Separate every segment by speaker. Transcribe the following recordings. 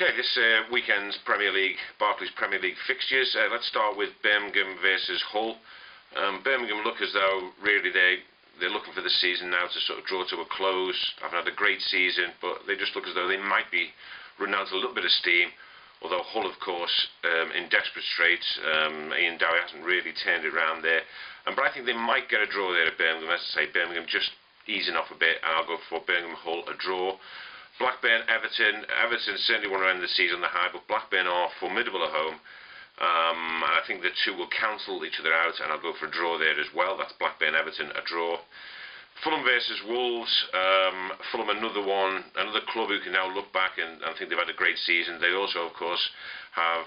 Speaker 1: Okay, this weekend's Barclays Premier League fixtures. Let's start with Birmingham versus Hull. Birmingham look as though really they're looking for the season now to sort of draw to a close. Haven't had a great season, but they just look as though they might be running out a little bit of steam. Although Hull, of course, in desperate straits. Ian Dowie hasn't really turned it around there. But I think they might get a draw there at Birmingham. As I say, Birmingham just easing off a bit, and I'll go for Birmingham Hull, a draw. Blackburn, Everton. Everton certainly want to end the season on the high, but Blackburn are formidable at home. And I think the two will cancel each other out, and I'll go for a draw there as well. That's Blackburn, Everton, a draw. Fulham versus Wolves. Fulham, another club who can now look back and think they've had a great season. They also, of course, have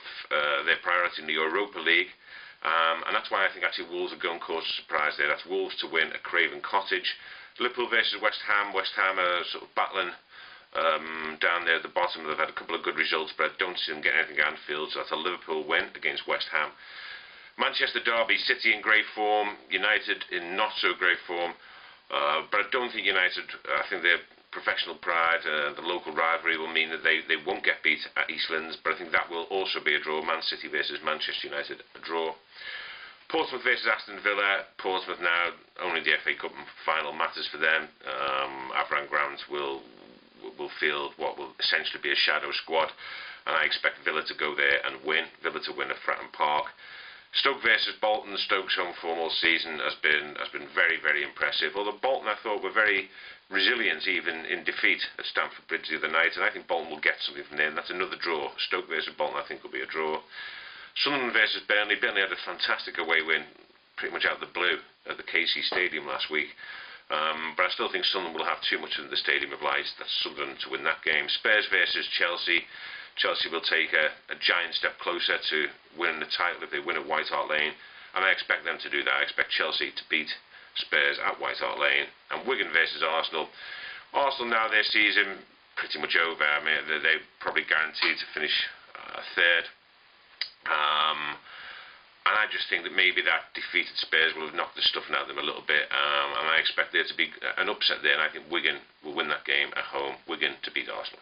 Speaker 1: their priority in the Europa League. And that's why I think actually Wolves are going to cause a surprise there. That's Wolves to win at Craven Cottage. Liverpool versus West Ham. West Ham are sort of battling down there at the bottom. They've had a couple of good results, but I don't see them getting anything at Anfield, so that's a Liverpool win against West Ham. Manchester Derby, City in great form, United in not so great form, but I don't think United, I think their professional pride, the local rivalry will mean that they won't get beat at Eastlands, but I think that will also be a draw. Man City versus Manchester United, a draw. Portsmouth versus Aston Villa. Portsmouth now, only the FA Cup final matters for them. Avram Grant will field what will essentially be a shadow squad, and I expect Villa to go there and win. Villa to win at Fratton Park. Stoke versus Bolton. Stoke's home form all season has been very, very impressive. Although Bolton, I thought, were very resilient even in defeat at Stamford Bridge the other night, and I think Bolton will get something from there, and that's another draw. Stoke versus Bolton, I think, will be a draw. Sunderland versus Burnley. Burnley had a fantastic away win, pretty much out of the blue, at the KC Stadium last week. But I still think Sunderland will have too much in the Stadium of Light. That's Sunderland to win that game. Spurs versus Chelsea. Chelsea will take a giant step closer to winning the title if they win at White Hart Lane, and I expect them to do that. I expect Chelsea to beat Spurs at White Hart Lane. And Wigan versus Arsenal. Arsenal now, their season pretty much over. I mean, they're probably guaranteed to finish third. And I just think that maybe that defeated Spurs will have knocked the stuffing out of them a little bit, and I expect there to be an upset there, and I think Wigan will win that game at home. Wigan to beat Arsenal.